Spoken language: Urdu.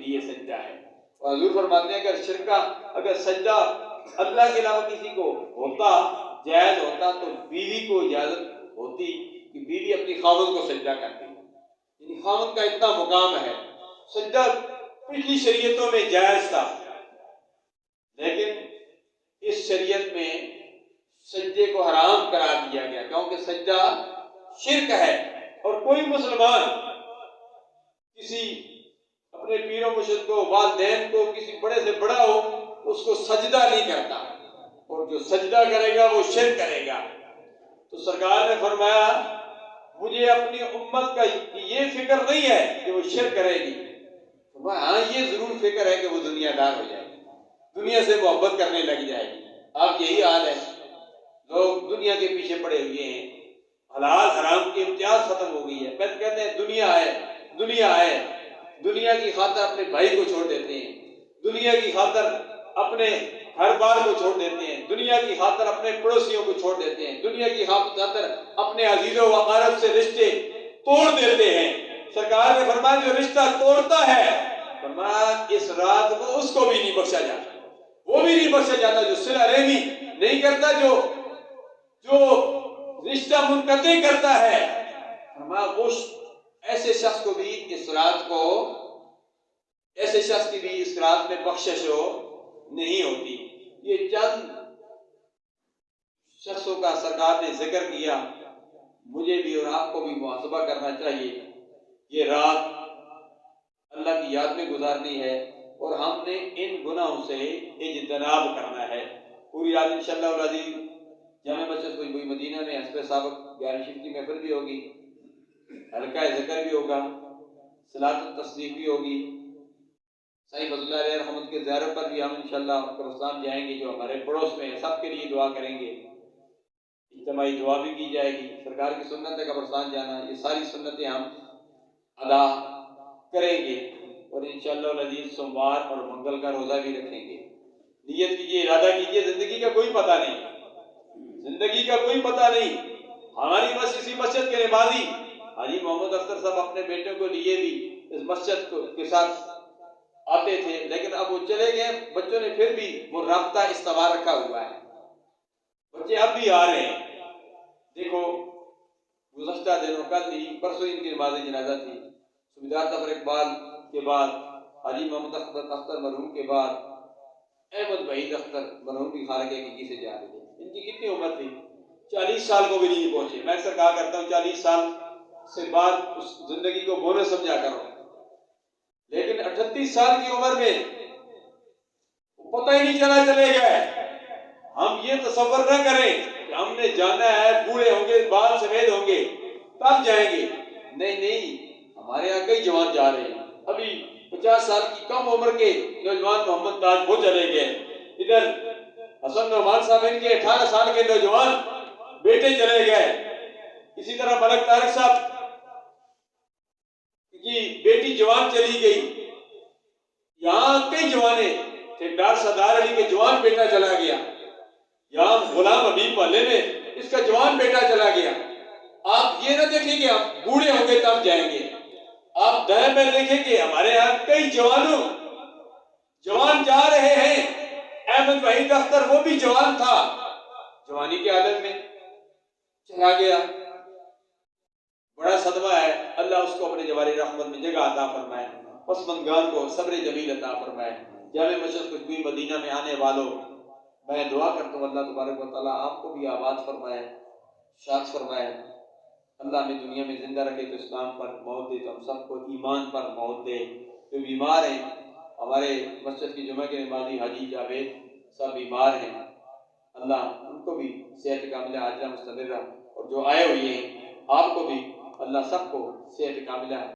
لیے سجدہ ہے۔ اور حضور فرماتے ہیں اگر سجدہ اللہ کے علاوہ کسی کو ہوتا، جائز ہوتا، تو بیوی کو اجازت ہوتی کہ بیوی اپنی خاوند کو سجدہ کرتی، یعنی خاوند کا اتنا مقام ہے۔ سجدہ پچھلی شریعتوں میں جائز تھا، لیکن اس شریعت میں سجدے کو حرام قرار دیا گیا، کیونکہ سجدہ شرک ہے، اور کوئی مسلمان کسی اپنے پیر و مرشد کو، والدین کو، کسی بڑے سے بڑا ہو، اس کو سجدہ نہیں کرتا، اور جو سجدہ کرے گا وہ شرک کرے گا۔ تو سرکار نے فرمایا مجھے اپنی امت کا یہ فکر نہیں ہے کہ وہ شرک کرے گی، ہاں یہ ضرور فکر ہے کہ وہ دنیا دار ہو جائے گی، دنیا سے محبت کرنے لگ جائے گی۔ اب یہی حال ہے، لوگ دنیا کے پیچھے پڑے ہوئے ہیں، حلال حرام کی امتیاز ختم ہو گئی ہے۔ بس کہتے ہیں دنیا ہے، دنیا ہے، دنیا کی خاطر اپنے بھائی کو چھوڑ دیتے ہیں، دنیا کی خاطر اپنے گھر بار کو چھوڑ دیتے ہیں، دنیا کی خاطر اپنے پڑوسیوں کو چھوڑ دیتے ہیں، دنیا کی خاطر اپنے عزیزوں و اقارب سے رشتے توڑ دیتے ہیں۔ سرکار نے فرمایا جو رشتہ توڑتا ہے، فرمایا اس رات کو اس کو بھی نہیں بخشا جاتا، وہ بھی نہیں بخشا جاتا جو صلہ رحمی نہیں کرتا، جو رشتہ منقطع کرتا ہے، فرمایا وہ ایسے شخص کو بھی اس رات کو، ایسے شخص کی بھی اس رات میں بخشش نہیں ہوتی۔ یہ چند شخصوں کا سرکار نے ذکر کیا، مجھے بھی اور آپ کو بھی محاسبہ کرنا چاہیے۔ یہ رات اللہ کی یاد میں گزارنی ہے، اور ہم نے ان گناہوں سے اجتناب کرنا ہے۔ پوری رات انشاءاللہ العزیز جامع مسجد خوشبوئی مدینہ میں حسب سابق 11 شریف کی محفل بھی ہوگی، حلقہ ذکر بھی ہوگا، صلاۃ التسبیح بھی ہوگی، سائیں فضل اللہ علیہ رحمت کے زیارت پر بھی ہم انشاءاللہ قبرستان جائیں گے جو ہمارے پڑوس میں ہے، سب کے لیے دعا کریں گے، اجتماعی دعا بھی کی جائے گی۔ سرکار کی سنت ہے قبرستان جانا، یہ ساری سنتیں ہم ادا کریں گے، اور انشاءاللہ العزیز سوموار اور منگل کا روزہ بھی رکھیں گے۔ نیت کیجیے، ارادہ کیجیے، زندگی کا کوئی پتہ نہیں، زندگی کا کوئی پتہ نہیں۔ ہماری بس اسی مسجد کے نمازی حاجی محمد اختر صاحب اپنے بیٹے کو لیے بھی اس مسجد کے ساتھ آتے تھے، لیکن اب وہ چلے گئے، بچوں نے پھر بھی وہ رابطہ استوار رکھا ہوا ہے، بچے اب بھی آ رہے ہیں۔ دیکھو گزشتہ دنوں، کل ہی پرسوں ان کی نماز جنازہ تھی، سبیدار ظفر اقبال کے بعد، حاجی محمد اختر مرحوم کے بعد احمد وحید اختر مرحوم کی خانقاہ کی سے جا رہے تھے۔ ان کی کتنی عمر تھی؟ 40 سال کو بھی نہیں پہنچے۔ میں اکثر کہا کرتا ہوں 40 سال سے بعد اس زندگی کو بونس سمجھا کرو، لیکن 38 سال کی عمر میں پتہ ہی نہیں چلا چلے گئے۔ ہم یہ تصور نہ کریں کہ ہم نے جانا ہے، بوڑھے ہوں گے، بال سفید ہوں گے تب جائیں گے، نہیں نہیں، ہمارے یہاں کئی جوان جا رہے ہیں۔ ابھی 50 سال کی کم عمر کے نوجوان محمد تاج وہ چلے گئے، ادھر حسن نعمان صاحب ان کے 18 سال کے نوجوان بیٹے چلے گئے، اسی طرح ملک طارق صاحب کی بیٹی جوان چلی گئی، یہاں کئی جوانے، ٹھیکدار سردار علی کے جوان بیٹا چلا گیا، یہاں غلام حبیب محلے میں اس کا جوان بیٹا چلا گیا۔ آپ یہ نہ دیکھیں کہ آپ بوڑھے ہوں گے تب جائیں گے، آپ دائیں میں دیکھیں کہ ہمارے یہاں کئی جوان جا رہے ہیں۔ احمد وحید اختر وہ بھی جوان تھا، جوانی کے حالت میں چلا گیا، بڑا صدمہ ہے۔ اللہ اس کو اپنے جواری رحمت میں جگہ عطا فرمائے، پسماندگان کو صبر جمیل عطا فرمائے۔ جامع مسجد خوشبوئی مدینہ میں آنے والوں، میں دعا کرتا ہوں اللہ تبارک و تعالیٰ آپ کو بھی آباد فرمائے، شاد فرمائے۔ اللہ ہمیں دنیا میں زندہ رکھے تو اسلام پر موت دے، تو ہم سب کو ایمان پر موت دے۔ جو بیمار ہیں، ہمارے مسجد کی جمعہ کے نمازی حاجی جاوید صاحب بیمار ہیں، اللہ ان کو بھی صحت کاملہ عاجلہ مستمرہ، اور جو آئے ہوئے ہیں آپ کو بھی اللہ سب کو صحت کاملہ